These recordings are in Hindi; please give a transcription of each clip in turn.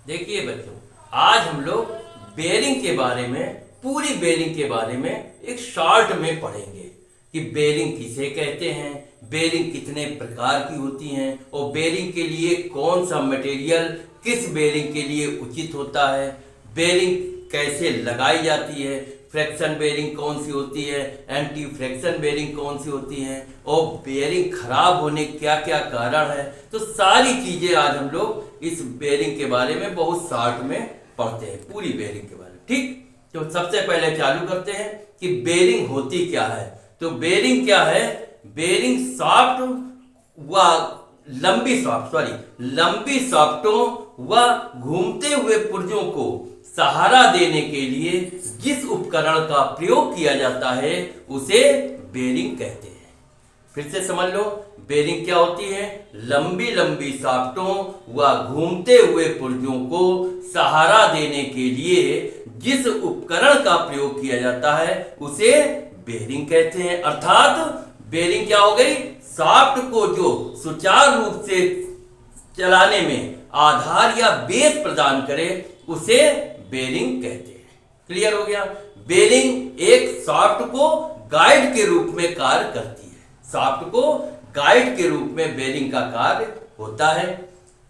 देखिए बच्चों, आज हम लोग बेरिंग के बारे में, पूरी बेरिंग के बारे में एक शॉर्ट में पढ़ेंगे कि बेरिंग किसे कहते हैं, बेरिंग कितने प्रकार की होती हैं और बेरिंग के लिए कौन सा मटेरियल किस बेरिंग के लिए उचित होता है, बेरिंग कैसे लगाई जाती है, फ्रैक्शन बेरिंग कौन सी होती है, एंटी फ्रैक्शन बेरिंग कौन सी होती हैं और बेरिंग खराब होने क्या क्या कारण है। तो सारी चीजें आज हम लोग इस बेरिंग के बारे में बहुत शॉर्ट में पढ़ते हैं, पूरी बेरिंग के बारे में। ठीक, तो सबसे पहले चालू करते हैं कि बेरिंग होती क्या है। तो बेरिंग क्या है? बेरिंग सॉफ्ट व लंबी सॉफ्टों व घूमते हुए पुर्जों को सहारा देने के लिए जिस उपकरण का प्रयोग किया जाता है उसे बेरिंग कहते हैं। फिर से समझ लो, बेरिंग क्या होती है? लंबी शाफ्टों व घूमते हुए पुर्जों को सहारा देने के लिए जिस उपकरण का प्रयोग किया जाता है उसे बेरिंग कहते हैं। अर्थात बेरिंग क्या हो गई? शाफ्ट को जो सुचारू रूप से चलाने में आधार या बेस प्रदान करे उसे बेरिंग कहते हैं। क्लियर हो गया? बेरिंग एक शाफ्ट को गाइड के रूप में कार्य करती है। शाफ्ट को गाइड के रूप में बेरिंग का कार्य होता है।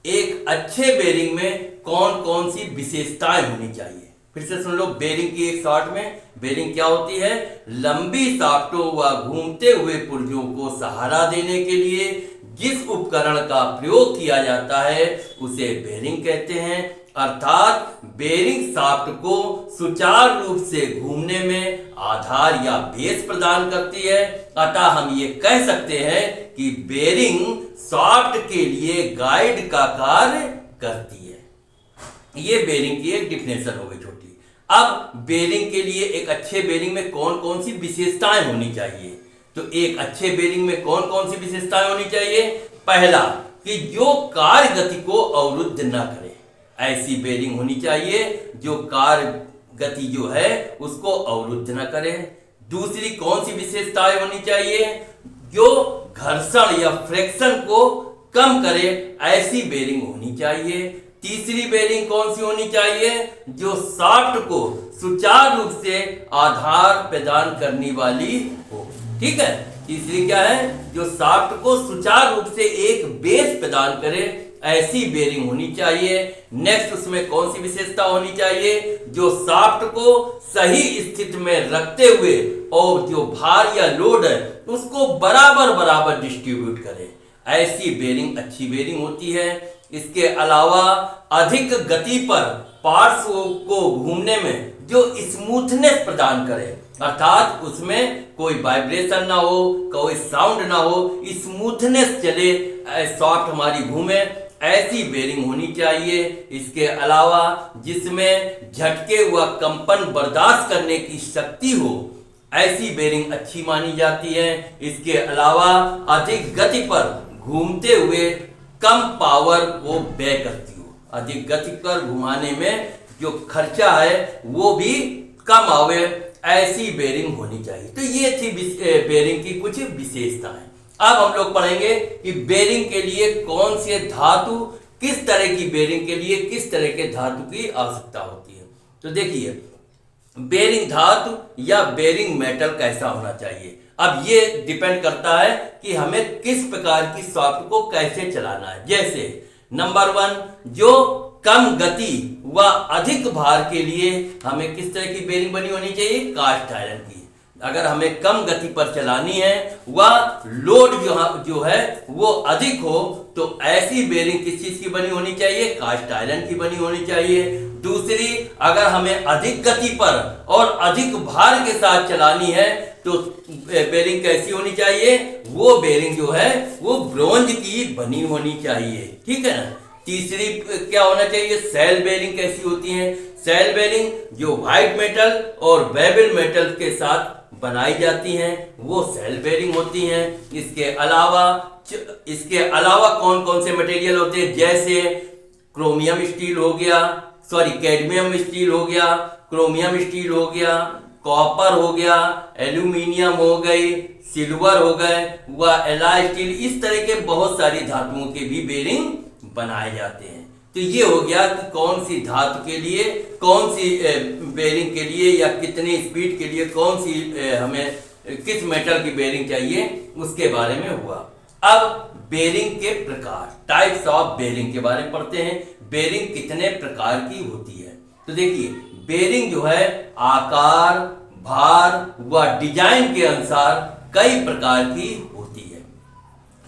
एक अच्छे बेरिंग में कौन कौन सी विशेषताएं होनी चाहिए? फिर से सुन लो, बेरिंग की एक शॉर्ट में बेरिंग क्या होती है? लंबी शाफ्टों व घूमते हुए पुर्जों को सहारा देने के लिए जिस उपकरण का प्रयोग किया जाता है उसे बेरिंग कहते हैं। अर्थात बेरिंग शाफ्ट को सुचारू रूप से घूमने में आधार या बेस प्रदान करती है। अतः हम ये कह सकते हैं कि बेरिंग शाफ्ट के लिए गाइड का कार्य करती है। ये बेरिंग की एक डिफिनेशन हो गई छोटी। अब बेरिंग के लिए एक अच्छे बेरिंग में कौन कौन सी विशेषताएं होनी चाहिए? तो एक अच्छे बेरिंग में कौन कौन सी विशेषताएं होनी चाहिए? पहला, कि जो कार्य गति को अवरुद्ध न करे, ऐसी बेरिंग होनी चाहिए जो कार्य गति जो है उसको अवरुद्ध न करे। दूसरी कौन सी विशेषताएं होनी चाहिए? जो घर्षण या फ्रिक्शन को कम करे, ऐसी बेरिंग होनी चाहिए। तीसरी बेरिंग कौन सी होनी चाहिए? जो शाफ्ट को सुचारू रूप से आधार प्रदान करने वाली हो। ठीक है, तीसरी क्या है? जो शाफ्ट को सुचारू रूप से एक बेस प्रदान करे, ऐसी बेरिंग होनी चाहिए। नेक्स्ट, उसमें कौन सी विशेषता होनी चाहिए? जो शाफ्ट को सही स्थिति में रखते हुए और जो भार या लोड है उसको बराबर डिस्ट्रीब्यूट करे, ऐसी बेरिंग अच्छी बेरिंग होती है। इसके अलावा अधिक गति पर पार्ट्स को घूमने में जो स्मूथनेस प्रदान करे, अर्थात उसमें कोई वाइब्रेशन ना हो, कोई साउंड ना हो, स्मूथनेस चले, सॉफ्ट हमारी घूमे, ऐसी बेरिंग होनी चाहिए। इसके अलावा जिसमें झटके व कंपन बर्दाश्त करने की शक्ति हो, ऐसी बेरिंग अच्छी मानी जाती है। इसके अलावा अधिक गति पर घूमते हुए कम पावर को व्यय करती हो, अधिक गति पर घुमाने में जो खर्चा है वो भी कम आवे, ऐसी बेरिंग होनी चाहिए। तो ये थी बेरिंग की कुछ विशेषताएं। अब हम लोग पढ़ेंगे कि बेरिंग के लिए कौन से धातु, किस तरह की बेरिंग के लिए किस तरह के धातु की आवश्यकता होती है। तो देखिए, बेरिंग धातु या बेरिंग मेटल कैसा होना चाहिए। अब ये डिपेंड करता है कि हमें किस प्रकार की शाफ्ट को कैसे चलाना है। जैसे नंबर 1, जो कम गति व अधिक भार के लिए हमें किस तरह की बेरिंग बनी होनी चाहिए? कास्ट आयरन की। अगर हमें कम गति पर चलानी है व लोड जो है वो अधिक हो, तो ऐसी बेरिंग किस चीज की बनी होनी चाहिए? कास्ट आयरन की बनी होनी चाहिए। दूसरी, अगर हमें अधिक गति पर और अधिक भार के साथ चलानी है तो बेरिंग कैसी होनी चाहिए? वो बेरिंग जो है वो ब्रोंज की बनी होनी चाहिए। ठीक है ना। तीसरी क्या होना चाहिए? सेल बेरिंग कैसी होती है? सेल बेरिंग जो व्हाइट मेटल और बेबल मेटल के साथ बनाई जाती हैं वो सेल बेरिंग होती हैं। इसके अलावा कौन कौन से मटेरियल होते हैं? जैसे क्रोमियम स्टील हो गया, कैडमियम स्टील हो गया, क्रोमियम स्टील हो गया, कॉपर हो गया, एल्यूमिनियम हो गई, सिल्वर हो गए व एलॉय स्टील। इस तरह के बहुत सारी धातुओं के भी बेरिंग बनाए जाते हैं। तो ये हो गया कि कौन सी धातु के लिए, कौन सी बेरिंग के लिए या कितनी स्पीड के लिए कौन सी हमें किस मेटल की बेरिंग चाहिए उसके बारे में हुआ। अब बेरिंग के प्रकार, टाइप्स ऑफ बेरिंग के बारे में पढ़ते हैं। बेरिंग कितने प्रकार की होती है? तो देखिए, बेरिंग जो है आकार, भार व डिजाइन के अनुसार कई प्रकार की होती है।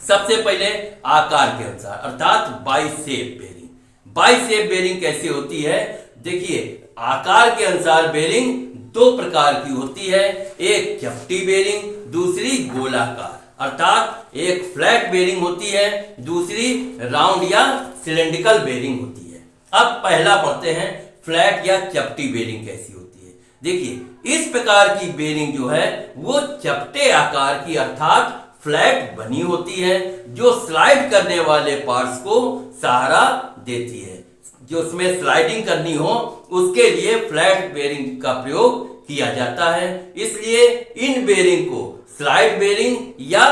सबसे पहले आकार के अनुसार अर्थात by shape bearing. By shape bearing कैसी होती है? देखिए, आकार के अनुसार बेरिंग दो प्रकार की होती है, एक चपटी बेरिंग, दूसरी गोलाकार। अर्थात एक फ्लैट बेरिंग होती है, दूसरी राउंड या सिलेंड्रिकल बेरिंग होती है। अब पहला पढ़ते हैं, फ्लैट या चपटी बेरिंग कैसी होती है। देखिए, इस प्रकार की बेरिंग जो है वो चपटे आकार की अर्थात फ्लैट बनी होती है, जो स्लाइड करने वाले पार्ट्स को सहारा देती है। जो उसमें स्लाइडिंग करनी हो उसके लिए फ्लैट बेरिंग का प्रयोग किया जाता है। इसलिए इन बेरिंग को स्लाइड बेरिंग या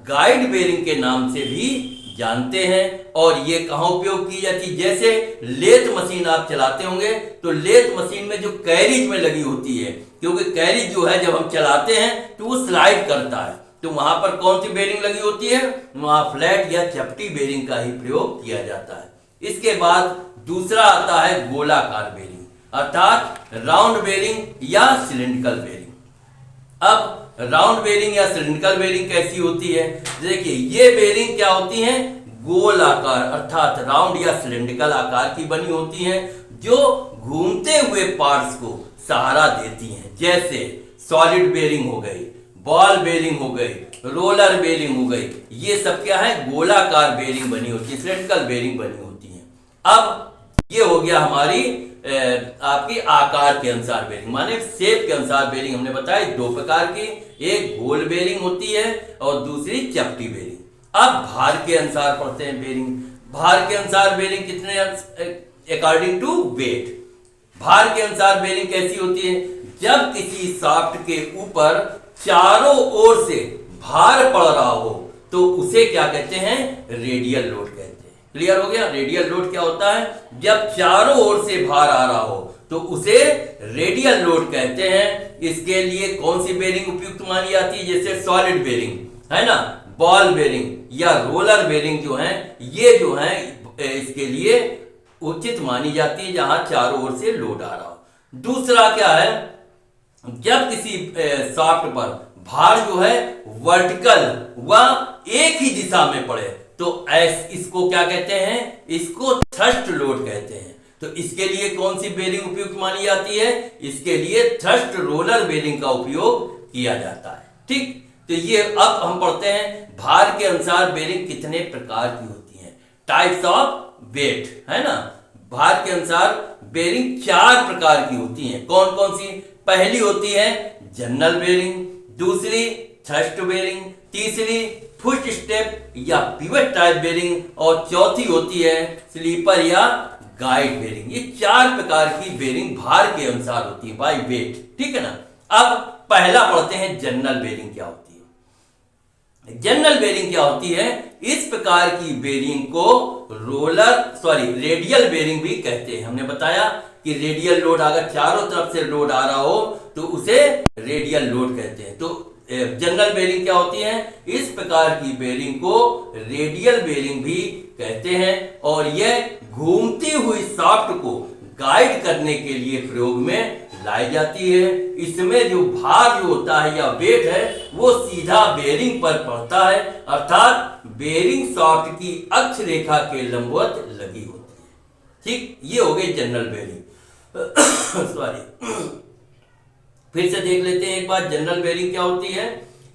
गाइड बेरिंग के नाम से भी जानते हैं। और ये कहाँ उपयोग की जाती है? जैसे लेथ मशीन आप चलाते होंगे तो लेथ मशीन में जो कैरिज में लगी होती है, क्योंकि कैरिज जो है जब हम चलाते हैं तो वो स्लाइड करता है, तो वहां पर कौन सी बेरिंग लगी होती है? वहां फ्लैट या चपटी बेरिंग का ही प्रयोग किया जाता है। इसके बाद दूसरा आता है गोलाकार बेरिंग अर्थात राउंड बेरिंग या सिलेंड्रिकल बेरिंग। अब राउंड बेरिंग या सिलेंड्रिकल बेरिंग कैसी होती है? देखिए, ये बेरिंग क्या होती है? गोल आकार अर्थात राउंड या सिलेंड्रिकल आकार की बनी होती हैं, जो घूमते हुए पार्ट्स को सहारा देती हैं। जैसे सॉलिड बेरिंग हो गई, बॉल बेरिंग हो गई, रोलर बेरिंग हो गई, ये सब क्या है? गोलाकार बेरिंग बनी होती है, सिलेंड्रिकल बेरिंग बनी होती है। अब ये हो गया हमारी आपकी आकार के अनुसार बेरिंग, माने शेप के अनुसार बेरिंग। हमने बताया दो प्रकार की, एक गोल बेरिंग होती है और दूसरी चपटी बेरिंग। अब भार के अनुसार पढ़ते हैं बेरिंग। भार के अनुसार बेरिंग कितने, अकॉर्डिंग टू वेट। भार के अनुसार बेरिंग कैसी होती है? जब किसी शाफ्ट के ऊपर चारों ओर से भार पड़ रहा हो तो उसे क्या कहते हैं? रेडियल लोड कहते हैं। क्लियर हो गया? रेडियल लोड क्या होता है? जब चारों ओर से भार आ रहा हो तो उसे रेडियल लोड कहते हैं। इसके लिए कौन सी बेरिंग उपयुक्त मानी जाती है? जैसे सॉलिड बेरिंग है ना, बॉल बेरिंग या रोलर बेरिंग जो है, ये जो है इसके लिए उचित मानी जाती है जहां चारों ओर से लोड आ रहा हो। दूसरा क्या है? जब किसी शाफ्ट पर भार जो है वर्टिकल व एक ही दिशा में पड़े तो इसको क्या कहते हैं? इसको थ्रस्ट लोड कहते हैं। तो इसके लिए कौन सी बेरिंग उपयुक्त मानी जाती है? इसके लिए थ्रस्ट रोलर बेरिंग का उपयोग किया जाता है। ठीक, तो ये अब हम पढ़ते हैं भार के अनुसार बेरिंग कितने प्रकार की होती है। टाइप्स ऑफ वेट है ना। भार के अनुसार बेरिंग चार प्रकार की होती हैं। कौन कौन सी? पहली होती है जनरल बेरिंग, दूसरी थ्रस्ट बेरिंग, तीसरी फुट स्टेप या पिवट टाइप बेरिंग और चौथी होती है स्लीपर या गाइड बेरिंग। ये चार प्रकार की बेरिंग भार के अनुसार होती है, बाय वेट। ठीक है ना। अब पहला पढ़ते हैं जनरल बेरिंग क्या होती है। जनरल बेरिंग क्या होती है? इस प्रकार की बेरिंग को रेडियल बेरिंग भी कहते हैं। हमने बताया कि रेडियल लोड अगर चारों तरफ से लोड आ रहा हो तो उसे रेडियल लोड कहते हैं। तो जनरल बेरिंग क्या होती है? इस प्रकार की बेरिंग को रेडियल बेरिंग भी कहते हैं और यह घूमती हुई शाफ्ट को गाइड करने के लिए प्रयोग में लाई जाती है। इसमें जो भार जो होता है या वेट है वो सीधा बेरिंग पर पड़ता है, अर्थात बेरिंग शाफ्ट की अक्ष रेखा के लंबवत लगी होती है। ठीक, ये हो गई जनरल बेरिंग। फिर से देख लेते हैं एक बार जनरल बेरिंग क्या होती है।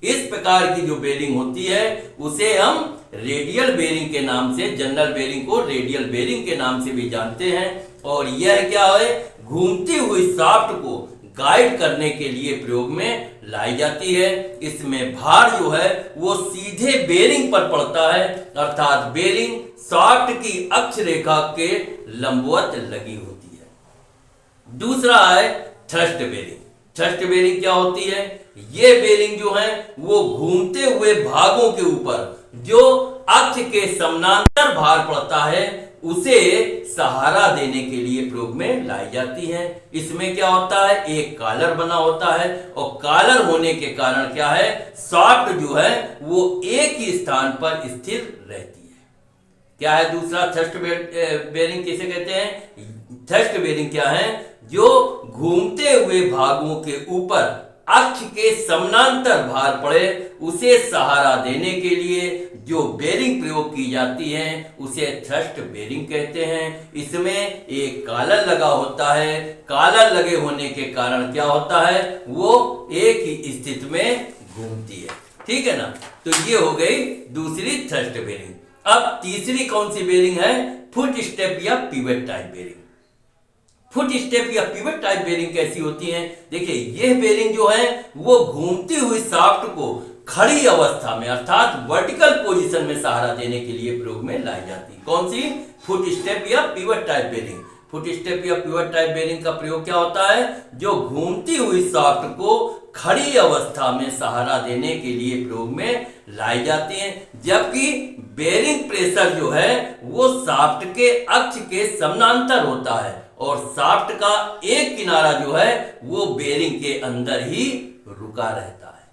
इस प्रकार की जो बेरिंग होती है उसे हम रेडियल बेरिंग के नाम से, जनरल बेरिंग को रेडियल बेरिंग के नाम से भी जानते हैं। और यह क्या है? घूमती हुई शाफ्ट को गाइड करने के लिए प्रयोग में लाई जाती है। इसमें भार जो है वो सीधे बेरिंग पर पड़ता है, अर्थात बेरिंग शाफ्ट की अक्ष रेखा के लंबवत लगी होती है। दूसरा है थ्रस्ट बेरिंग। थ्रस्ट बेरिंग क्या होती है? ये बेरिंग जो है वो घूमते हुए भागों के ऊपर जो अक्ष के समानांतर भार पड़ता है उसे सहारा देने के लिए प्रयोग में लाई जाती है। इसमें क्या होता है, एक कॉलर बना होता है और कॉलर होने के कारण क्या है, शाफ्ट जो है वो एक ही स्थान पर स्थिर रहती है। क्या है दूसरा, थ्रस्ट बेरिंग किसे कहते हैं? थ्रस्ट बेरिंग क्या है, जो घूमते हुए भागों के ऊपर अक्ष के समानांतर भार पड़े उसे सहारा देने के लिए जो बेरिंग प्रयोग की जाती है उसे थ्रस्ट बेरिंग कहते हैं। इसमें एक कॉलर लगा होता है, कॉलर लगे होने के कारण क्या होता है, वो एक ही स्थिति में घूमती है। ठीक है ना, तो ये हो गई दूसरी थ्रस्ट बेरिंग। अब तीसरी कौन सी बेरिंग है, फुट स्टेप या pivot type bearing. Foot step या पिवट टाइप बेरिंग कैसी होती है, देखिए यह बेरिंग जो है वो घूमती हुई शाफ्ट को खड़ी अवस्था में अर्थात वर्टिकल पोजीशन में सहारा देने के लिए प्रयोग में लाई जाती है। कौन सी, फुट स्टेप या pivot type bearing. Foot step या पिवट टाइप बेरिंग का प्रयोग क्या होता है, जो घूमती हुई शाफ्ट को खड़ी अवस्था में सहारा देने के लिए प्रयोग में लाई जाती है, जबकि बेरिंग प्रेशर जो है वो शाफ्ट के अक्ष के समानांतर होता है और शाफ्ट का एक किनारा जो है वो बेरिंग के अंदर ही रुका रहता है।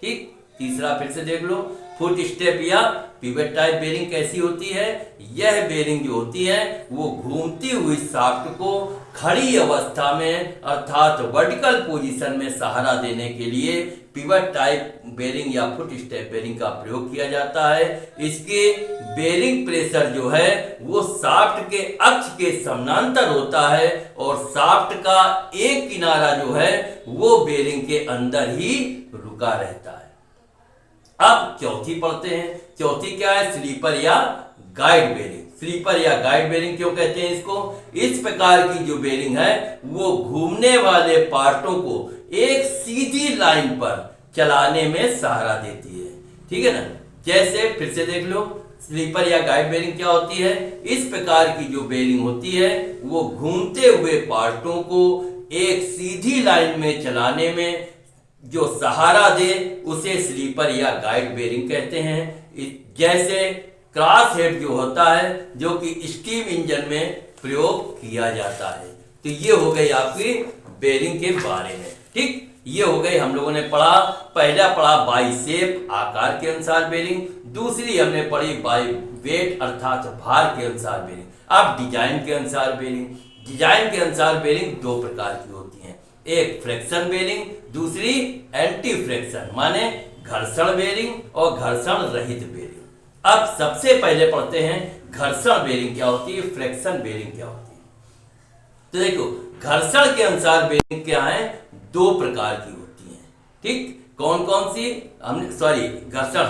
ठीक, तीसरा फिर से देख लो, फुट स्टेप या पिवट टाइप बेरिंग कैसी होती है, यह बेरिंग जो होती है वो घूमती हुई शाफ्ट को खड़ी अवस्था में अर्थात वर्टिकल पोजीशन में सहारा देने के लिए पिवट टाइप बेरिंग या फुट स्टेप बेरिंग का प्रयोग किया जाता है। इसके बेरिंग प्रेशर जो है वो शाफ्ट के अक्ष के समानांतर होता है और शाफ्ट का एक किनारा जो है वो बेरिंग के अंदर ही रुका रहता है। अब चौथी पढ़ते हैं। चौथी क्या है, स्लीपर या गाइड बेरिंग। स्लीपर या गाइड बेरिंग क्यों कहते हैं इसको, इस प्रकार की जो बेरिंग है वो घूमने वाले पार्टों को एक सीधी लाइन पर चलाने में सहारा देती है। ठीक है ना, जैसे फिर से देख लो, स्लीपर या गाइड बेरिंग क्या होती है, इस प्रकार की जो बेरिंग होती है वो घूमते हुए पार्टों को एक सीधी लाइन में चलाने में जो सहारा दे उसे स्लीपर या गाइड बेरिंग कहते हैं। जैसे क्रॉस हेड जो होता है जो कि स्टीम इंजन में प्रयोग किया जाता है। तो ये हो गई आपकी बेरिंग के बारे में। ठीक, ये हो गई, हम लोगों ने पढ़ा, पहला पढ़ा बाई शेप आकार के अनुसार बेरिंग, दूसरी हमने पढ़ी बाई वेट अर्थात भार के अनुसार बेरिंग। अब डिजाइन के अनुसार बेरिंग। डिजाइन के अनुसार बेरिंग दो प्रकार की होती है, एक फ्रिक्शन बेरिंग, दूसरी एंटी फ्रिक्शन माने घर्षण बेरिंग और घर्षण रहित बेरिंग। अब सबसे पहले पढ़ते हैं घर्षण बेरिंग क्या होती है, फ्रिक्शन बेरिंग क्या होती है। तो देखो, घर्षण के अनुसार बेरिंग क्या है, दो प्रकार की होती है। ठीक, कौन कौन सी, हमने घर्षण,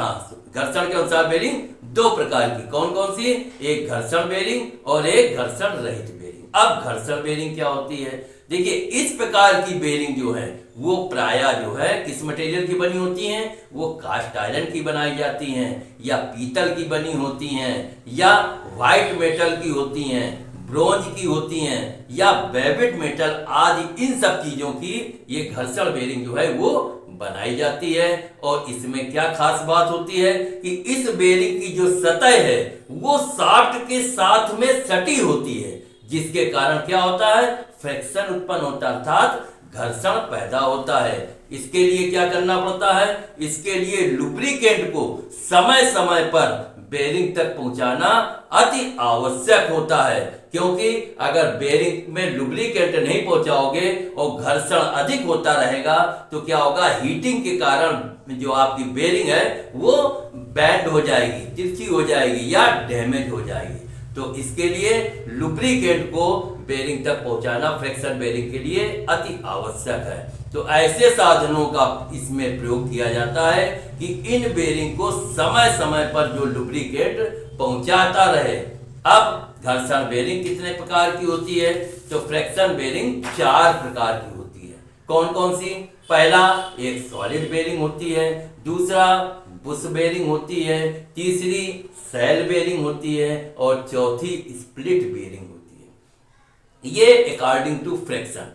घर्षण के अनुसार बेरिंग दो प्रकार की, कौन कौन सी, एक घर्षण बेरिंग और एक घर्षण रहित बेरिंग। अब घर्षण बेरिंग क्या होती है, देखिए इस प्रकार की बेरिंग जो है वो प्रायः जो है किस मटेरियल की बनी होती हैं, वो कास्ट आयरन की बनाई जाती हैं या पीतल की बनी होती हैं या व्हाइट मेटल की होती हैं, ब्रोंज की होती हैं या वेल्वेट मेटल आदि, इन सब चीजों की ये घर्षण बेरिंग जो है वो बनाई जाती है। और इसमें क्या खास बात होती है कि इस बेरिंग की जो सतह है वो शाफ्ट के साथ में सटी होती है, जिसके कारण क्या होता है, फ्रिक्शन उत्पन्न होता है अर्थात घर्षण पैदा होता है। इसके लिए क्या करना पड़ता है, इसके लिए लुब्रिकेंट को समय समय पर बेरिंग तक पहुंचाना अति आवश्यक होता है, क्योंकि अगर बेरिंग में लुब्रिकेंट नहीं पहुंचाओगे और घर्षण अधिक होता रहेगा तो क्या होगा, हीटिंग के कारण जो आपकी बेरिंग है वो बैंड हो जाएगी, तिरछी हो जाएगी या डैमेज हो जाएगी। तो इसके लिए लुब्रिकेंट को बेरिंग तक पहुंचाना फ्रिक्शन बेरिंग के लिए अति आवश्यक है। तो ऐसे साधनों का इसमें प्रयोग किया जाता है कि इन बेरिंग को समय समय पर जो लुब्रिकेंट पहुंचाता रहे। अब घर्षण बेरिंग कितने प्रकार की होती है, तो फ्रिक्शन बेरिंग 4 प्रकार की होती है। कौन कौन सी, पहला एक सॉलिड बेरिंग होती है, दूसरा बुश बेरिंग होती है, तीसरी सेल बेरिंग होती है और चौथी स्प्लिट बेरिंग होती है। ये अकॉर्डिंग टू फ्रिक्शन,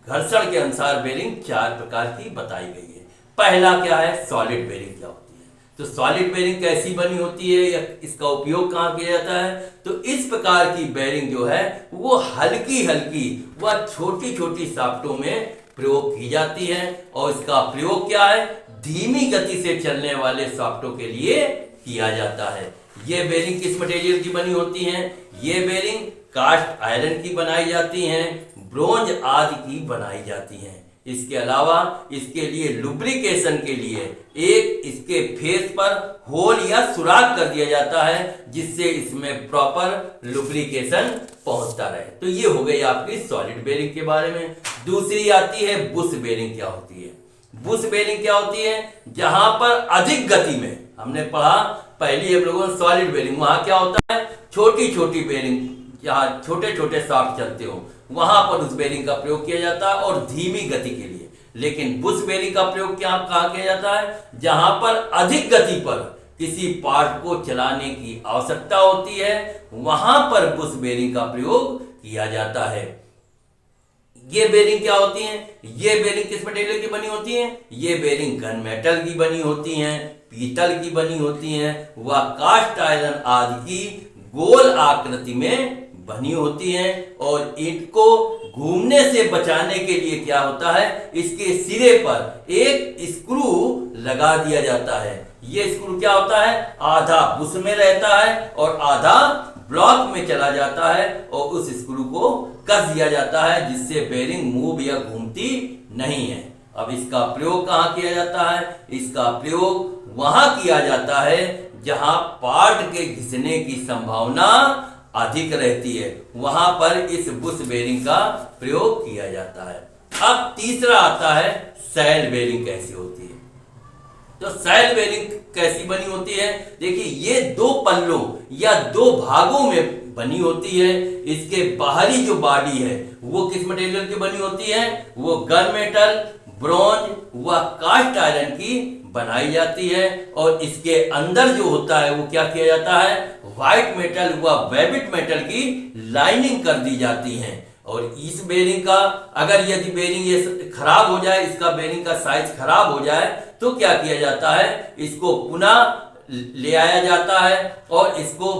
घर्षण के अनुसार बेरिंग 4 प्रकार की बताई गई है। पहला क्या है, सॉलिड बेरिंग क्या होती है। तो सॉलिड बेरिंग कैसी बनी होती है या इसका उपयोग कहाँ किया जाता है? तो इस प्रकार की बेरिंग जो है वो हल्की हल्की व छोटी छोटी शाफ्टों में प्रयोग की जाती है। और इसका प्रयोग क्या है? धीमी गति से चलने वाले शाफ्टों के लिए किया जाता है। ये बेरिंग किस मटेरियल की बनी होती हैं? ये बेरिंग कास्ट आयरन की बनाई जाती हैं, ब्रोंज आदि की बनाई जाती हैं। इसके अलावा इसके लिए लुब्रिकेशन के लिए एक इसके फेस पर होल या सुराख कर दिया जाता है, जिससे इसमें प्रॉपर लुब्रिकेशन पहुंचता रहे। तो ये हो गई आपकी सॉलिड बेरिंग के बारे में। दूसरी आती है बुश बेरिंग। क्या होती है बुश बेरिंग? क्या होती है? जहां पर अधिक गति में, हमने पढ़ा पहली हम लोगों ने सॉलिड बेरिंग, वहां क्या होता है छोटी छोटी बेरिंग, जहां छोटे छोटे शाफ्ट चलते हो वहां पर उस बेरिंग का प्रयोग किया जाता है और धीमी गति के लिए। लेकिन बुश बेरिंग का प्रयोग क्या कहाँ किया जाता है? जहां पर अधिक गति पर किसी पार्ट को चलाने की आवश्यकता होती है, वहां पर बुश बेरिंग का प्रयोग किया जाता है। ये बेरिंग क्या होती हैं? ये बेरिंग किस मटेरियल की बनी होती हैं? ये बेरिंग गन मेटल की बनी होती हैं, पीतल की बनी होती हैं व कास्ट आयरन आदि की गोल आकृति में बनी होती हैं। और ईंट को घूमने से बचाने के लिए क्या होता है? इसके सिरे पर एक स्क्रू लगा दिया जाता है। ये स्क्रू क्या होता है? आधा बुश में रहता है और आधा ब्लॉक में चला जाता है और उस स्क्रू को कस दिया जाता है, जिससे बेरिंग मूव या घूमती नहीं है। अब इसका प्रयोग कहाँ किया जाता है? इसका प्रयोग वहां किया जाता है जहां पार्ट के घिसने की संभावना अधिक रहती है, वहां पर इस बुश बेरिंग का प्रयोग किया जाता है। अब तीसरा आता है सैल बेरिंग कैसी होती है। तो सैल बेरिंग कैसी बनी होती है? देखिए, ये दो पल्लों या दो भागों में बनी होती है। इसके बाहरी जो बॉडी है वो किस मटेरियल की बनी होती है? वो गन मेटल, ब्रॉन्ज व कास्ट आयरन की बनाई जाती है। और इसके अंदर जो होता है वो क्या किया जाता है? व्हाइट मेटल व वेबिट मेटल की लाइनिंग कर दी जाती है। और इस बेरिंग का अगर यदि बेरिंग ये खराब हो जाए, इसका बेरिंग का साइज खराब हो जाए, तो क्या किया जाता है? इसको पुनः ले आया जाता है और इसको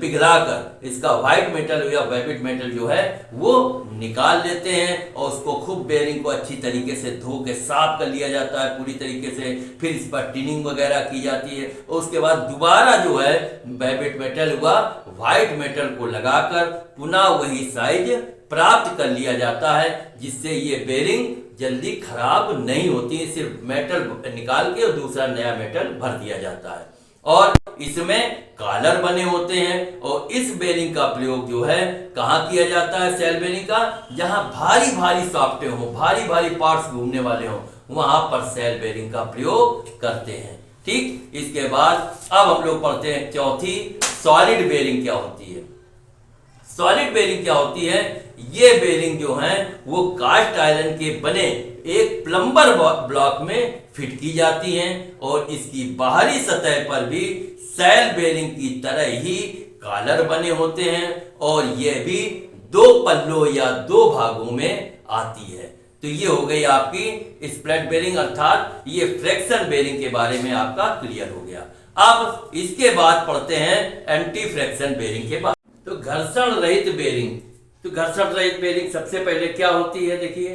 पिघलाकर इसका व्हाइट मेटल या वेबिट मेटल जो है वो निकाल लेते हैं और उसको खूब बेरिंग को अच्छी तरीके से धो के साफ कर लिया जाता है पूरी तरीके से। फिर इस पर टिनिंग वगैरह की जाती है और उसके बाद दोबारा जो है वेबिट मेटल व व्हाइट मेटल को लगाकर पुनः वही साइज प्राप्त कर लिया जाता है, जिससे ये बेरिंग जल्दी खराब नहीं होती। सिर्फ मेटल निकाल के और दूसरा नया मेटल भर दिया जाता है। और इसमें कॉलर बने होते हैं। और इस बेरिंग का प्रयोग जो है कहाँ किया जाता है? सैल बेरिंग का जहां भारी भारी शाफ्टें हो, भारी भारी पार्ट्स घूमने वाले हो, वहां पर सैल बेरिंग का प्रयोग करते हैं। ठीक, इसके बाद अब हम लोग पढ़ते हैं चौथी, सॉलिड बेरिंग क्या होती है। सॉलिड बेरिंग क्या होती है? ये बेरिंग जो है वो कास्ट आयरन के बने एक प्लम्बर ब्लॉक में फिट की जाती हैं और इसकी बाहरी सतह पर भी सैल बेरिंग की तरह ही कॉलर बने होते हैं और ये भी दो पल्लों या दो भागों में आती है। तो ये हो गई आपकी स्प्लिट बेरिंग, अर्थात ये फ्रैक्शन बेरिंग के बारे में आपका क्लियर हो गया। अब इसके बाद पढ़ते हैं एंटी फ्रैक्शन बेरिंग के बाद। तो घर्षण रहित बेरिंग। तो घर्षण रहित बेरिंग सबसे पहले क्या होती है? देखिए,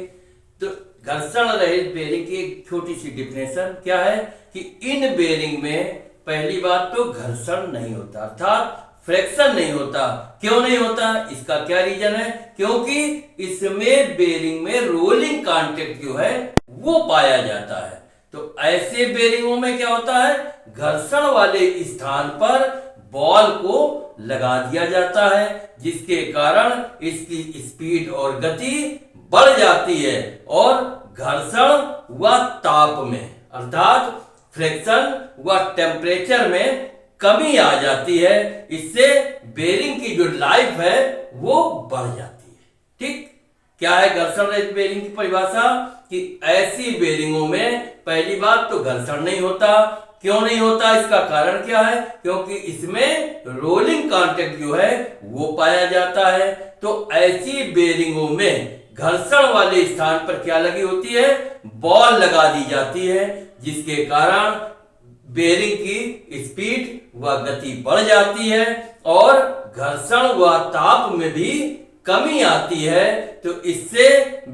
तो घर्षण रहित बेरिंग की एक छोटी सी डिफिनेशन क्या है कि इन बेरिंग में पहली बात तो घर्षण नहीं होता, अर्थात फ्रैक्शन नहीं होता। क्यों नहीं होता? इसका क्या रीजन है? क्योंकि इसमें बेरिंग में रोलिंग कांटेक्ट जो है वो पाया जाता है। तो ऐसे बेरिंगों में क्या होता है? घर्षण वाले स्थान पर बॉल को लगा दिया जाता है, जिसके कारण इसकी स्पीड और गति बढ़ जाती है और घर्षण व ताप में, अर्थात फ्रिक्शन व टेम्परेचर में कमी आ जाती है। इससे बेरिंग की जो लाइफ है वो बढ़ जाती है। ठीक, क्या है घर्षण रहित बेरिंग की परिभाषा? कि ऐसी बेरिंगों में पहली बात तो घर्षण नहीं होता। क्यों नहीं होता? इसका कारण क्या है? क्योंकि इसमें रोलिंग कांटेक्ट जो है वो पाया जाता है। तो ऐसी बेरिंगों में घर्षण वाले स्थान पर क्या लगी होती है? बॉल लगा दी जाती है, जिसके कारण बेरिंग की स्पीड व गति बढ़ जाती है और घर्षण व ताप में भी कमी आती है। तो इससे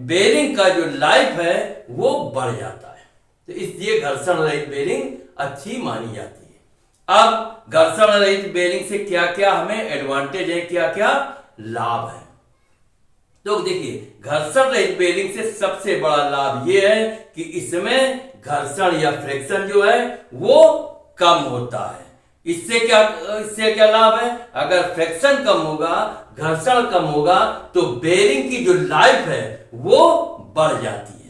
बेरिंग का जो लाइफ है वो बढ़ जाता है। तो इसलिए घर्षण रहित बेरिंग अच्छी मानी जाती है। अब घर्षण रहित बेरिंग से क्या क्या हमें एडवांटेज है, क्या क्या लाभ है। तो देखिए, घर्षण रहित बेरिंग से सबसे बड़ा लाभ ये है कि इसमें घर्षण या फ्रिक्शन जो है वो कम होता है। इससे क्या लाभ है, अगर फ्रिक्शन कम होगा, घर्षण कम होगा, तो बेरिंग की जो लाइफ है वो बढ़ जाती है।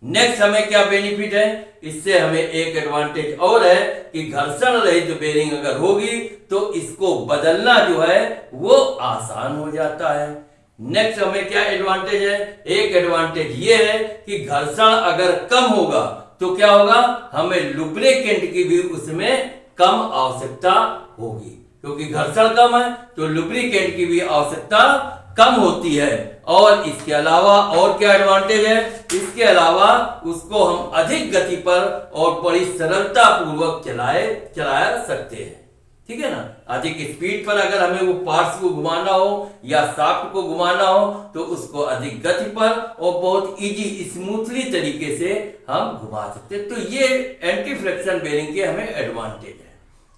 नेक्स्ट हमें क्या बेनिफिट है, इससे हमें एक एडवांटेज और है कि घर्षण रहित बेरिंग अगर होगी तो इसको बदलना जो है वो आसान हो जाता है। नेक्स्ट हमें क्या एडवांटेज है, एक एडवांटेज ये है कि घर्षण अगर कम होगा तो क्या होगा, हमें लुब्रिकेंट की भी उसमें कम आवश्यकता होगी, क्योंकि घर्षण कम है तो लुब्रिकेंट की भी आवश्यकता कम होती है। और इसके अलावा और क्या एडवांटेज है, इसके अलावा उसको हम अधिक गति पर और बड़ी सरलता पूर्वक चलाया सकते हैं। ठीक है ना, अधिक स्पीड पर अगर हमें वो पार्ट्स को घुमाना हो या शाफ्ट को घुमाना हो तो उसको अधिक गति पर और बहुत इजी स्मूथली तरीके से हम घुमा सकते हैं। तो ये एंटी फ्रिक्शन बेरिंग के हमें एडवांटेज है।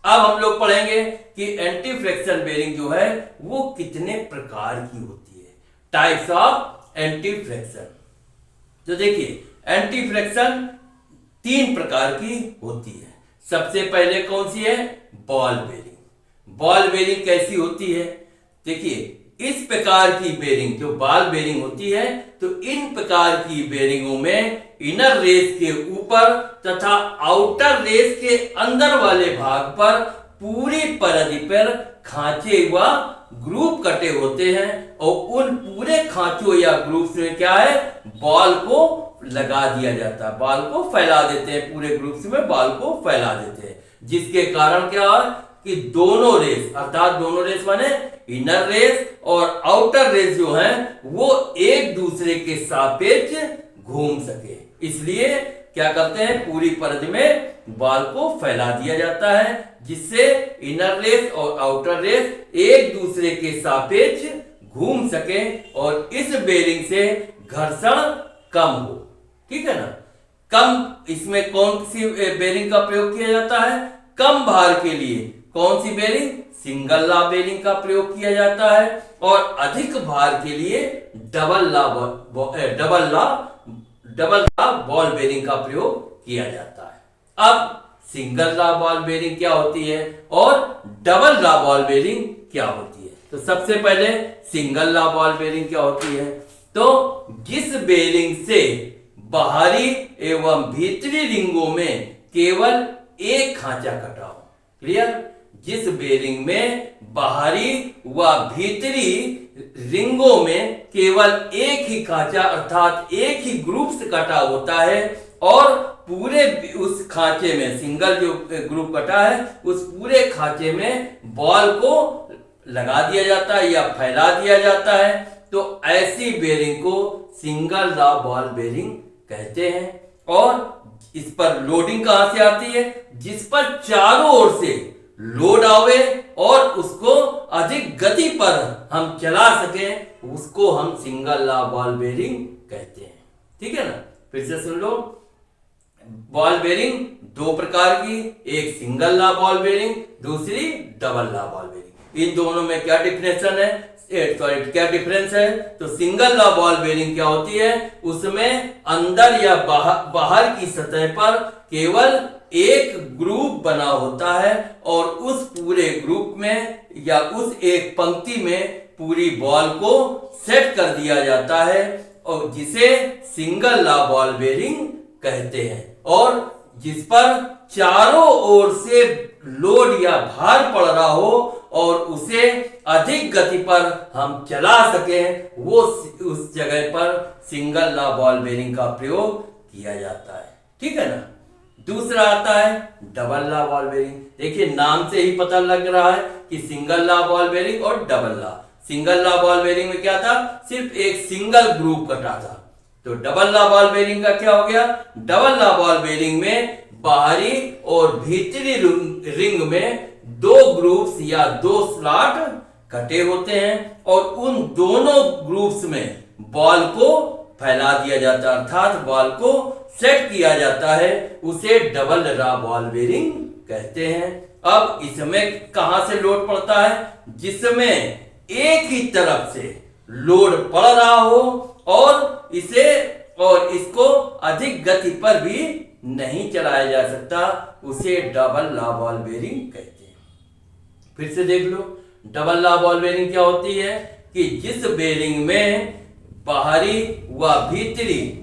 अब हम लोग पढ़ेंगे कि एंटी फ्रिक्शन बेरिंग जो है वो कितने प्रकार की होती है, टाइप्स ऑफ एंटी फ्रिक्शन। तो देखिए, एंटी फ्रिक्शन 3 प्रकार की होती है। सबसे पहले कौन सी है, बॉल बेरिंग। बॉल बेरिंग कैसी होती है, देखिए इस प्रकार की बेरिंग जो बॉल बेरिंग होती है, तो इन प्रकार की बेरिंगों में इनर रेस के ऊपर तथा आउटर रेस के अंदर वाले भाग पर पूरी परिधि पर खांचे व ग्रुप कटे होते हैं और उन पूरे खांचों या ग्रुप्स में क्या है, बॉल को लगा दिया जाता है, बॉल को फैला देते हैं, पूरे ग्रुप्स में बॉल को फैला देते हैं, जिसके कारण क्या है कि दोनों रेस, अर्थात दोनों रेस माने इनर रेस और आउटर रेस जो है वो एक दूसरे के सापेक्ष घूम सके। इसलिए क्या करते हैं, पूरी परिधि में बॉल को फैला दिया जाता है जिससे इनर रेस और आउटर रेस एक दूसरे के सापेक्ष घूम सके और इस बेरिंग से घर्षण कम हो। ठीक है ना, कम, इसमें कौन सी बेरिंग का प्रयोग किया जाता है, कम भार के लिए कौन सी बेरिंग, सिंगल ला बेरिंग का प्रयोग किया जाता है और अधिक भार के लिए डबल ला बॉल बेरिंग का प्रयोग किया जाता है। अब सिंगल ला बॉल बेरिंग क्या होती है और डबल ला बॉल बेरिंग क्या होती है। तो सबसे पहले सिंगल ला बॉल बेरिंग क्या होती है, तो जिस बेरिंग से बाहरी एवं भीतरी रिंगों में केवल एक खांचा कटा हो। क्लियर, जिस बेरिंग में बाहरी व भीतरी रिंगों में केवल एक ही खांचा अर्थात एक ही ग्रुप से कटा होता है और पूरे उस खांचे में सिंगल जो ग्रुप कटा है उस पूरे खांचे में बॉल को लगा दिया जाता है या फैला दिया जाता है, तो ऐसी बेरिंग को सिंगल ला बॉल बेरिंग कहते हैं। और इस पर लोडिंग कहां से आती है, जिस पर चारों ओर से लोड आवे और उसको अधिक गति पर हम चला सकें, उसको हम सिंगल ला बॉल बेरिंग कहते हैं। ठीक है ना, फिर से सुन लो, बॉल बेरिंग 2 प्रकार की, एक सिंगल ला बॉल बेरिंग, दूसरी डबल ला बॉल बेरिंग। इन दोनों में क्या डिफरेंस है, तो सिंगल ला बॉल बेरिंग क्या होती है, उसमें अंदर या बाहर की सतह पर केवल एक ग्रुप बना होता है और उस पूरे ग्रुप में या उस एक पंक्ति में पूरी बॉल को सेट कर दिया जाता है और जिसे सिंगल ला बॉल बेरिंग कहते हैं। और जिस पर चारों ओर से लोड या भार पड़ रहा हो और उसे अधिक गति पर हम चला सकें, वो उस जगह पर सिंगल ला बॉल बेरिंग का प्रयोग किया जाता है। ठीक है ना, दूसरा आता है डबल ला बॉल बेरिंग। देखिए नाम से ही पता लग रहा है कि सिंगल ला बॉल बेरिंग और डबल ला। सिंगल ला बॉल बेरिंग में क्या था, सिर्फ एक सिंगल ग्रुप कटा था। तो डबल ला बॉल बेरिंग का क्या हो गया, डबल ला बॉल बेरिंग में बाहरी और भीतरी रिंग में दो ग्रुप्स या दो स्लॉट कटे होते हैं और उन दोनों ग्रुप्स में बॉल को फैला दिया जाता है, अर्थात बॉल को सेट किया जाता है। उसे डबल रा बॉल बेरिंग कहते हैं। अब इसमें कहां से लोड पड़ता है? जिसमें एक ही तरफ से लोड पड़ रहा हो और इसको अधिक गति पर भी नहीं चलाया जा सकता, उसे डबल ला बॉल बेरिंग कहते हैं। फिर से देख लो, डबल ला बॉल बेरिंग क्या होती है कि जिस बेरिंग में बाहरी व भीतरी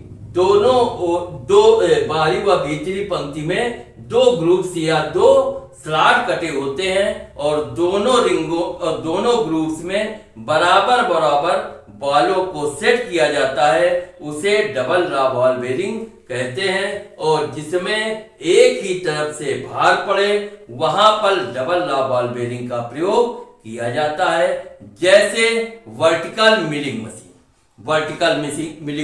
बाहरी व भीतरी पंक्ति में दो ग्रुप्स या दो स्लॉट कटे होते हैं और दोनों ग्रुप्स में बराबर बराबर बॉलों को सेट किया जाता है, उसे डबल रा बॉल बेरिंग कहते हैं। और जिसमें एक ही तरफ से भार पड़े वहां पर डबल रा बॉल बेरिंग का प्रयोग किया जाता है। जैसे वर्टिकल मिलिंग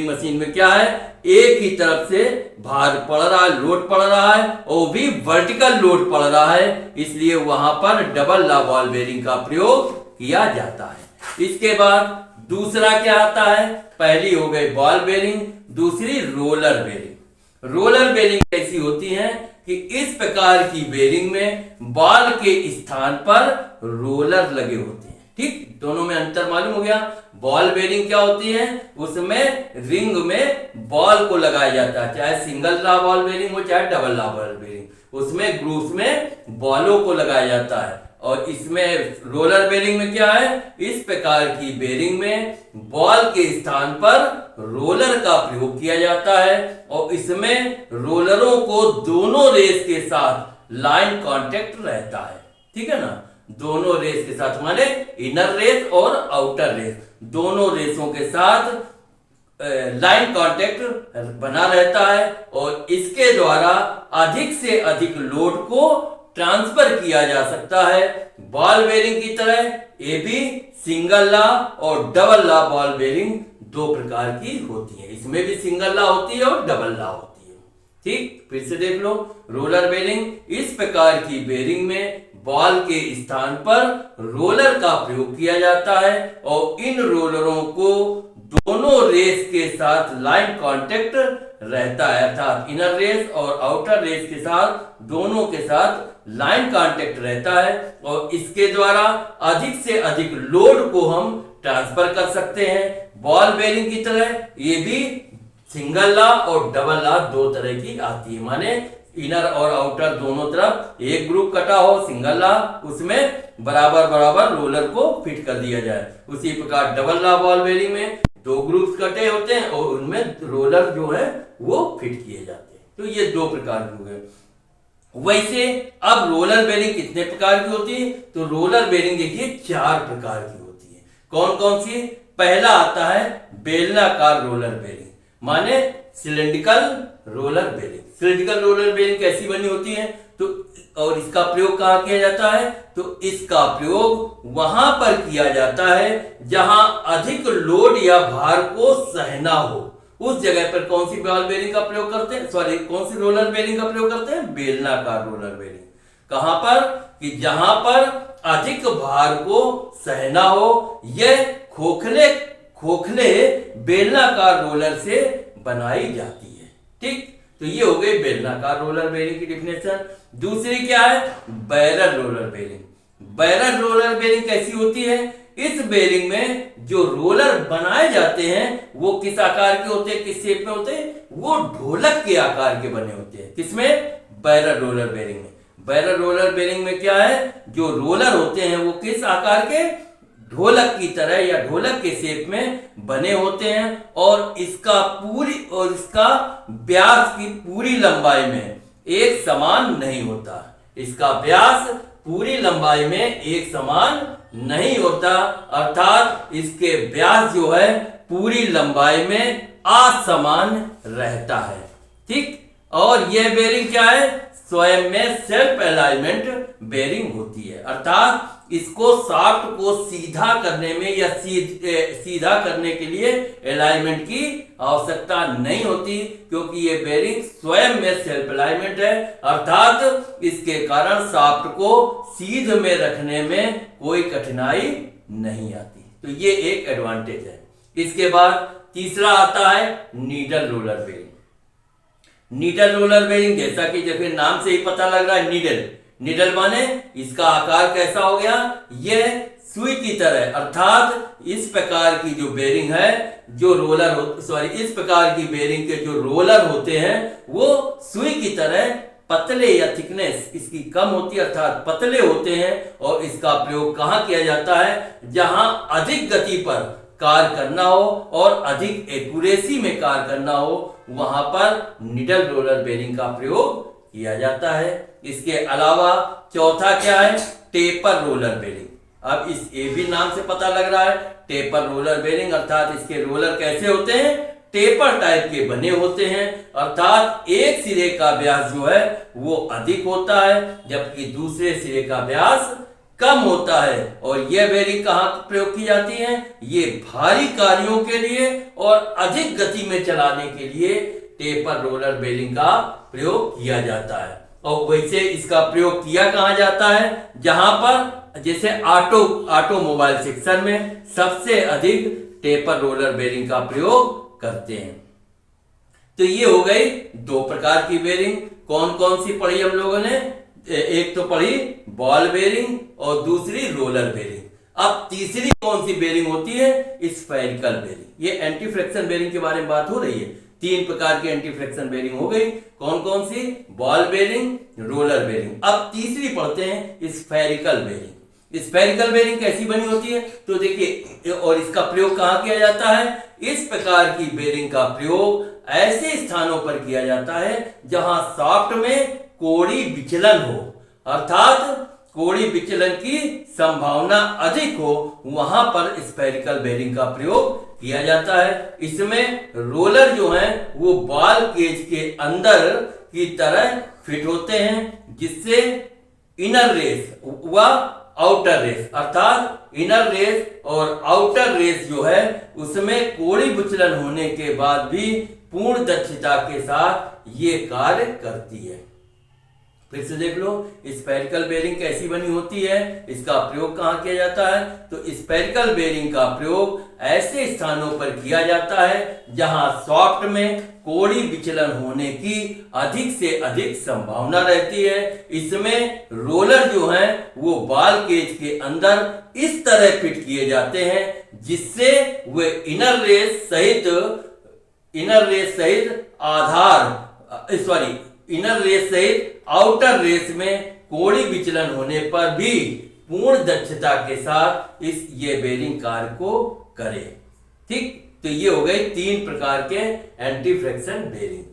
मशीन में क्या है? एक ही तरफ से भार पड़ रहा है, लोड पड़ रहा है और भी वर्टिकल लोड पड़ रहा है, इसलिए वहां पर डबल ला बॉल बेरिंग का प्रयोग किया जाता है। इसके बाद दूसरा क्या आता है? पहली हो गई बॉल बेरिंग, दूसरी रोलर बेरिंग। रोलर बेरिंग कैसी होती है कि इस प्रकार की बेरिंग में बॉल के स्थान पर रोलर लगे होते हैं। ठीक, दोनों में अंतर मालूम हो गया। बॉल बेरिंग क्या होती है? उसमें रिंग में बॉल को लगाया जाता है, चाहे सिंगल ला बॉल बेरिंग हो चाहे डबल ला बॉल बेरिंग, उसमें ग्रुप्स में बॉलों को लगाया जाता है। और इसमें रोलर बेरिंग में क्या है? इस प्रकार की बेरिंग में बॉल के स्थान पर रोलर का प्रयोग किया जाता है और इसमें रोलरों को दोनों रेस के साथ लाइन कांटेक्ट रहता है। ठीक है ना, दोनों रेस के साथ, माने इनर रेस और आउटर रेस, दोनों रेसों के साथ लाइन कांटेक्ट बना रहता है और इसके द्वारा अधिक से अधिक लोड को ट्रांसफर किया जा सकता है। बॉल बेरिंग की तरह ये भी सिंगल ला और डबल ला बॉल बेरिंग दो प्रकार की होती है। इसमें भी सिंगल ला होती है और डबल ला होती है। ठीक, फिर से देख लो, रोलर बेरिंग इस प्रकार की बेरिंग में बॉल के स्थान पर रोलर का प्रयोग किया जाता है और इन रोलरों को दोनों रेस के साथ लाइन कांटेक्ट रहता है, अर्थात इनर रेस और आउटर रेस के साथ, दोनों के साथ लाइन कांटेक्ट रहता है और इसके द्वारा अधिक से अधिक लोड को हम ट्रांसफर कर सकते हैं। बॉल बेरिंग की तरह ये भी सिंगल ला और डबल ला दो तरह की आती है, माने इनर और आउटर दोनों तरफ एक ग्रुप कटा हो सिंगल ला, उसमें बराबर बराबर रोलर को फिट कर दिया जाए। उसी प्रकार डबल ला बॉल बेरिंग में दो ग्रुप्स कटे होते हैं और उनमें रोलर जो है वो फिट किए जाते हैं। तो ये दो प्रकार के हो गए। वैसे अब रोलर बेरिंग कितने प्रकार की होती है? तो रोलर बेरिंग देखिए 4 प्रकार की होती है। कौन कौन सी? पहला आता है बेलनाकार रोलर बेरिंग, माने cylindrical roller bearing. Cylindrical roller bearing कैसी बनी होती है? तो और इसका प्रयोग कहाँ किया जाता है? तो इसका प्रयोग वहां पर किया जाता है जहां अधिक लोड या भार को सहना हो, उस जगह पर कौन सी बॉल बेरिंग का प्रयोग करते हैं, सॉरी कौन सी रोलर बेरिंग का प्रयोग करते हैं? बेलनाकार रोलर बेरिंग। कहां पर? कि जहां पर अधिक भार को सहना हो, यह खोखले बेलनाकार रोलर से बनाई जाती है। ठीक, तो ये हो गई बेलनाकार रोलर बेरिंग की डिफिनेशन। दूसरी क्या है? Barrel roller bearing. Barrel roller bearing कैसी होती है? इस बेरिंग में जो रोलर बनाए जाते हैं वो किस आकार के होते हैं, किस शेप में होते हैं? वो ढोलक के आकार के बने होते हैं। किसमें? बैरल रोलर बेरिंग में। बैरल रोलर बेरिंग में क्या है? जो रोलर होते हैं वो किस आकार के? ढोलक की तरह या ढोलक के शेप में बने होते हैं और इसका व्यास की पूरी लंबाई में एक समान नहीं होता। इसका व्यास पूरी लंबाई में एक समान नहीं होता, अर्थात इसके व्यास जो है पूरी लंबाई में असमान रहता है। ठीक, और यह बेरिंग क्या है, स्वयं में सेल्फ अलाइनमेंट बेरिंग होती है, अर्थात इसको शाफ्ट को सीधा करने में या सीधा करने के लिए अलाइनमेंट की आवश्यकता नहीं होती, क्योंकि ये बेरिंग स्वयं में सेल्फ अलाइनमेंट है, अर्थात इसके कारण शाफ्ट को सीध में रखने में कोई कठिनाई नहीं आती। तो ये एक एडवांटेज है। इसके बाद तीसरा आता है needle roller bearing. Needle roller bearing, जैसा कि जैसे नाम से ही पता लग रहा है, नीडल माने इसका आकार कैसा हो गया, यह सुई की तरह, अर्थात इस प्रकार की जो बेरिंग है, जो रोलर इस प्रकार की बेरिंग के जो रोलर होते हैं वो सुई की तरह पतले या थिकनेस इसकी कम होती है, अर्थात पतले होते हैं। और इसका प्रयोग कहां किया जाता है, जहां अधिक गति पर कार्य करना हो और अधिक एक्यूरेसी में कार्य करना हो, वहां पर नीडल रोलर बेरिंग का प्रयोग किया जाता है। इसके अलावा चौथा क्या है, टेपर रोलर बेरिंग। अब इस ये भी नाम से पता लग रहा है, टेपर रोलर बेरिंग, अर्थात इसके रोलर कैसे होते हैं, टेपर टाइप के बने होते हैं, अर्थात एक सिरे का व्यास जो है वो अधिक होता है, जबकि दूसरे सिरे का व्यास कम होता है। और यह बेरिंग कहां प्रयोग की जाती है, ये भारी कार्यों के लिए और अधिक गति में चलाने के लिए टेपर रोलर बेरिंग का प्रयोग किया जाता है। और वैसे इसका प्रयोग किया कहां जाता है, जहां पर जैसे ऑटोमोबाइल सेक्शन में सबसे अधिक टेपर रोलर बेरिंग का प्रयोग करते हैं। तो ये हो गई दो प्रकार की बेरिंग। कौन कौन सी पढ़ी हम लोगों ने, एक तो पढ़ी बॉल बेरिंग और दूसरी रोलर बेरिंग। अब तीसरी कौन सी बेरिंग होती है, स्फेरिकल बेरिंग। ये एंटी फ्रिक्शन बेरिंग के बारे में बात हो रही है। तीन प्रकार की एंटी फ्रिक्शन बेरिंग हो गई, कौन कौन सी, बॉल बेरिंग, रोलर बेरिंग। अब तीसरी पढ़ते हैं स्फेरिकल बेरिंग। स्फेरिकल बेरिंग कैसी बनी होती है, तो देखिए, और इसका प्रयोग कहां किया जाता है, इस प्रकार की बेरिंग का प्रयोग ऐसे स्थानों पर किया जाता है जहां शाफ्ट में कोणीय विचलन हो, अर्थात कोणीय विचलन की संभावना अधिक हो, वहां पर स्फेरिकल बेरिंग का प्रयोग किया जाता है। इसमें रोलर जो हैं वो बॉल केज के अंदर की तरह फिट होते हैं, जिससे इनर रेस व आउटर रेस, अर्थात इनर रेस और आउटर रेस जो है उसमें कोणीय विचलन होने के बाद भी पूर्ण दक्षता के साथ ये कार्य करती है। फिर से देख लो, स्फेरिकल बेरिंग कैसी बनी होती है, इसका प्रयोग कहां किया जाता है, तो स्फेरिकल बेरिंग का प्रयोग ऐसे स्थानों पर किया जाता है जहां शाफ्ट में कोणीय विचलन होने की अधिक से अधिक संभावना रहती है। इसमें रोलर जो हैं वो बॉल केज के अंदर इस तरह फिट किए जाते हैं जिससे वे इनर रेस सहित आउटर रेस में कोणीय विचलन होने पर भी पूर्ण दक्षता के साथ ये बेरिंग कार्य को करे। ठीक, तो ये हो गए तीन प्रकार के एंटी फ्रिक्शन बेरिंग।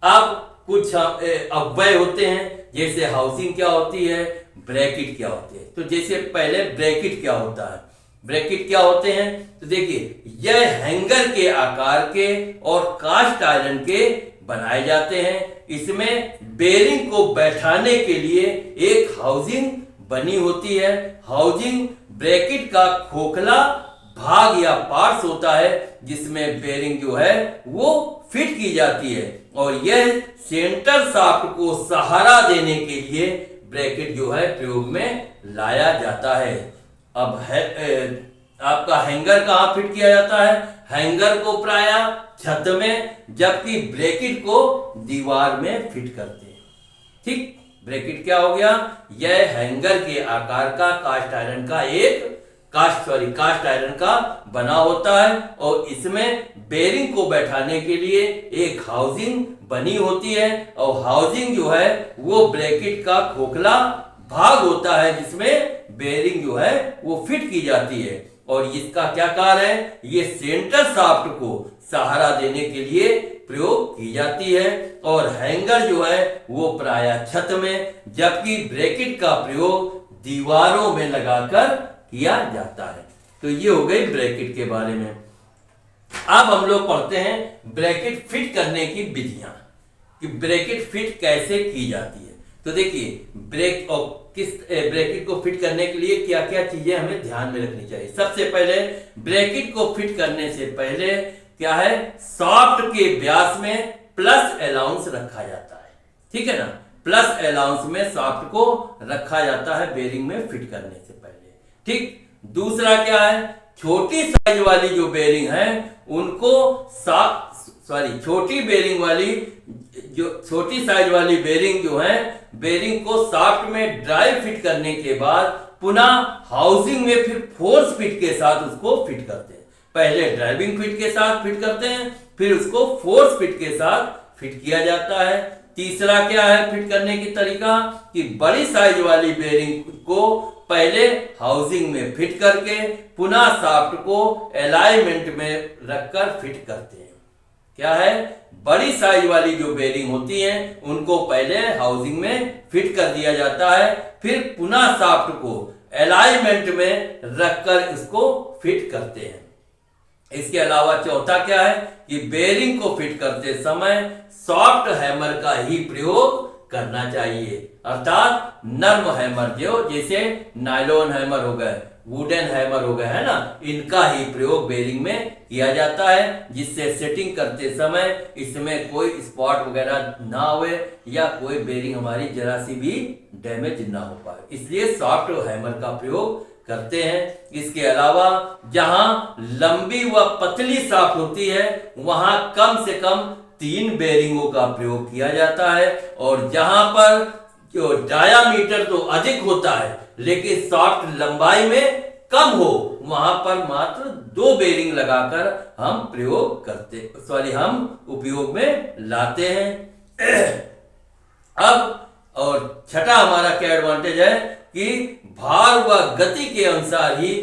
अब कुछ अव्यय होते हैं, जैसे हाउसिंग क्या होती है, ब्रैकेट क्या होते हैं। तो जैसे पहले ब्रैकेट क्या होता है, ब्रैकेट क्या होते हैं, तो देखिए, यह हैंगर के आकार के और कास्ट आयरन के बनाए जाते हैं। इसमें बेरिंग को बैठाने के लिए एक हाउसिंग बनी होती है। हाउसिंग ब्रैकेट का खोखला भाग या पार्ट्स होता है जिसमें बेरिंग जो है वो फिट की जाती है, और यह सेंटर शाफ्ट को सहारा देने के लिए ब्रैकेट जो है प्रयोग में लाया जाता है। अब आपका हैंगर कहां फिट किया जाता है, हैंगर को प्रायः छत में, जबकि ब्रैकेट को दीवार में फिट करते हैं। ठीक, ब्रैकेट क्या हो गया, यह हैंगर के आकार का कास्ट आयरन का बना होता है, और इसमें बेरिंग को बैठाने के लिए एक हाउसिंग बनी होती है, और हाउसिंग जो है वो ब्रैकेट का खोखला भाग होता है जिसमें बेरिंग जो है वो फिट की जाती है। और इसका क्या कार्य है, ये सेंटर शाफ्ट को सहारा देने के लिए प्रयोग की जाती है, और हैंगर जो है वो प्रायः छत में, जबकि ब्रैकेट का प्रयोग दीवारों में लगाकर किया जाता है। तो ये हो गई ब्रैकेट के बारे में। अब हम लोग पढ़ते हैं ब्रैकेट फिट करने की विधियां। कि ब्रैकेट फिट कैसे की जाती है। तो देखिए ब्रैकेट को फिट करने के लिए क्या क्या चीजें हमें ध्यान में रखनी चाहिए। सबसे पहले ब्रैकेट को फिट करने से पहले क्या है, शाफ्ट के व्यास में प्लस अलाउंस रखा जाता है, ठीक है ना। प्लस अलाउंस में शाफ्ट को रखा जाता है बेरिंग में फिट करने से पहले, ठीक। दूसरा क्या है, छोटी साइज वाली जो बेरिंग है उनको छोटी साइज वाली बेरिंग जो है, बेरिंग को शाफ्ट में ड्राई फिट करने के बाद पुनः हाउसिंग में फिर फोर्स फिट के साथ उसको फिट करते हैं। पहले ड्राइविंग फिट के साथ फिट करते हैं, फिर उसको फोर्स फिट के साथ फिट किया जाता है। तीसरा क्या है फिट करने की तरीका, कि बड़ी साइज वाली बेरिंग को पहले हाउसिंग में फिट करके पुनः शाफ्ट को अलाइनमेंट में रखकर फिट करते हैं। क्या है, बड़ी साइज वाली जो बेरिंग होती है उनको पहले हाउसिंग में फिट कर दिया जाता है, फिर पुनः शाफ्ट को अलाइनमेंट में रखकर इसको फिट करते हैं। इसके अलावा चौथा क्या है कि बेरिंग को फिट करते समय सॉफ्ट हैमर का ही प्रयोग करना चाहिए, अर्थात नर्म हैमर जो जैसे नायलॉन हैमर हो गए, वुडन हैमर हो गए, है ना, इनका ही प्रयोग बेरिंग में किया जाता है, जिससे सेटिंग करते समय इसमें कोई स्पॉट वगैरह ना होए या कोई बेरिंग हमारी जरा सी भी डैमेज ना हो पाए, इसलिए सॉफ्ट हैमर का प्रयोग करते हैं। इसके अलावा जहां लंबी व पतली शाफ्ट होती है वहां कम से कम 3 बेरिंगों का प्रयोग किया जाता है, और जहां पर जो डायामीटर तो अधिक होता है लेकिन शाफ्ट लंबाई में कम हो वहां पर मात्र 2 बेरिंग लगाकर हम उपयोग में लाते हैं। अब और छठा हमारा क्या एडवांटेज है कि भार व गति के अनुसार ही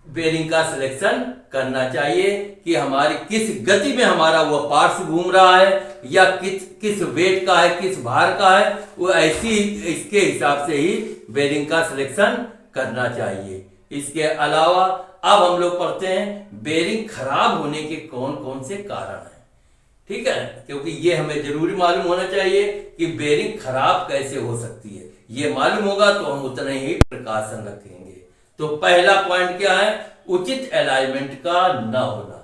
बेरिंग का सिलेक्शन करना चाहिए कि हमारी किस गति में हमारा वो पार्ट्स घूम रहा है या किस वेट का है, किस भार का है, वो ऐसी इसके हिसाब से ही बेरिंग का सिलेक्शन करना चाहिए। इसके अलावा अब हम लोग पढ़ते हैं बेरिंग खराब होने के कौन कौन से कारण हैं, ठीक है, क्योंकि ये हमें जरूरी मालूम होना चाहिए कि बेरिंग खराब कैसे हो सकती है। ये मालूम होगा तो हम उतना ही प्रिकॉशन रखेंगे। तो पहला पॉइंट क्या है, उचित अलाइनमेंट का न होना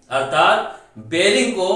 अर्थात बेरिंग को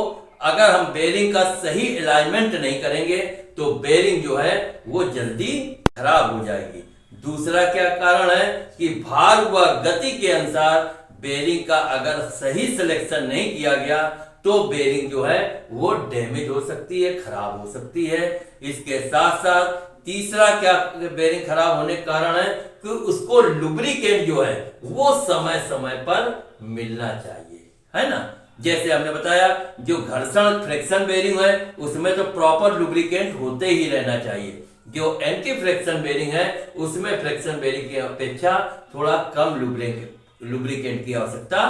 अगर हम बेरिंग का सही अलाइनमेंट नहीं करेंगे तो बेरिंग जो है वो जल्दी खराब हो जाएगी। दूसरा क्या कारण है कि भार व गति के अनुसार बेरिंग का अगर सही सिलेक्शन नहीं किया गया तो बेरिंग जो है वो डैमेज हो सकती है, खराब हो सकती है। इसके साथ साथ तीसरा क्या बेरिंग खराब होने का कारण है कि उसको लुब्रिकेंट जो है वो समय समय पर मिलना चाहिए, है ना। जैसे हमने बताया जो घर्षण फ्रिक्शन बेरिंग है उसमें तो प्रॉपर लुब्रिकेंट होते ही रहना चाहिए। जो एंटी फ्रिक्शन बेरिंग है उसमें फ्रिक्शन बेरिंग की अपेक्षा थोड़ा कम लुब्रिकेंट की आवश्यकता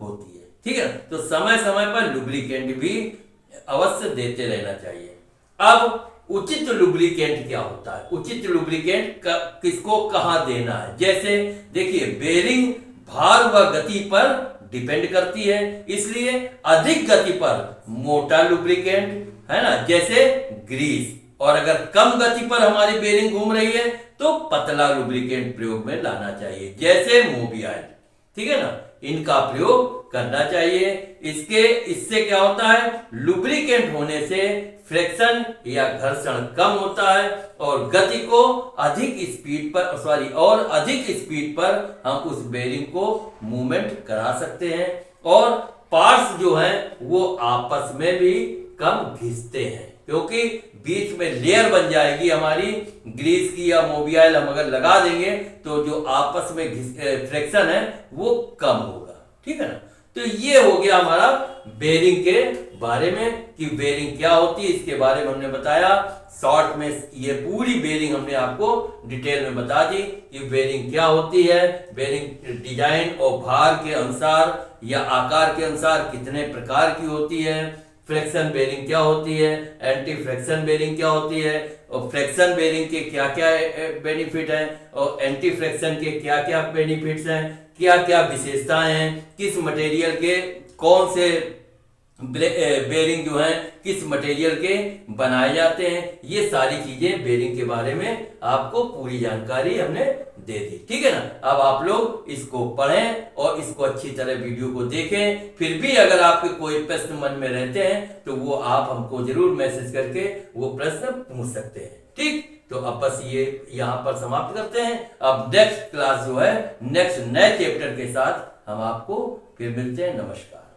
होती है, ठीक है। तो समय समय पर लुब्रिकेंट भी अवश्य देते रहना चाहिए। अब उचित लुब्रिकेंट क्या होता है, उचित लुब्रिकेंट किसको कहां देना है। जैसे देखिए बेरिंग भार व गति पर डिपेंड करती है, इसलिए अधिक गति पर मोटा लुब्रिकेंट, है ना, जैसे ग्रीस, और अगर कम गति पर हमारी बेरिंग घूम रही है तो पतला लुब्रिकेंट प्रयोग में लाना चाहिए, जैसे मोबियाइल, ठीक है ना, इनका प्रयोग करना चाहिए। इससे क्या होता है, लुब्रिकेंट होने से फ्रिक्शन या घर्षण कम होता है और गति को अधिक स्पीड पर हम उस बेरिंग को मूवमेंट करा सकते हैं, और पार्ट्स जो हैं वो आपस में भी कम घिसते हैं, क्योंकि बीच में लेयर बन जाएगी हमारी ग्रीस की या मोबियाइल हम अगर लगा देंगे तो जो आपस में फ्रिक्शन है वो कम होगा, ठीक है ना। तो ये हो गया हमारा बेरिंग के बारे में कि बेरिंग क्या होती है, इसके बारे में हमने बताया। शॉर्ट में ये पूरी बेरिंग हमने आपको डिटेल में बता दी कि बेरिंग क्या होती है, बेरिंग डिजाइन और भार के अनुसार या आकार के अनुसार कितने प्रकार की होती है, फ्रिक्शन बेरिंग क्या होती है, एंटी फ्रिक्शन बेरिंग क्या होती है, और फ्रिक्शन बेरिंग के क्या क्या बेनिफिट हैं और एंटी फ्रिक्शन के क्या क्या बेनिफिट्स हैं, क्या क्या विशेषताएं हैं, किस मटेरियल के कौन से बेरिंग जो है किस मटेरियल के बनाए जाते हैं, ये सारी चीजें बेरिंग के बारे में आपको पूरी जानकारी हमने दे दी। ठीक है ना। अब आप लोग इसको पढ़ें और इसको अच्छी तरह वीडियो को देखें। फिर भी अगर आपके कोई प्रश्न मन में रहते हैं तो वो आप हमको जरूर मैसेज करके वो प्रश्न पूछ सकते हैं। ठीक, तो अब बस ये यहाँ पर समाप्त करते हैं। अब नेक्स्ट क्लास जो है नेक्स्ट नए चैप्टर के साथ हम आपको फिर मिलते हैं। नमस्कार।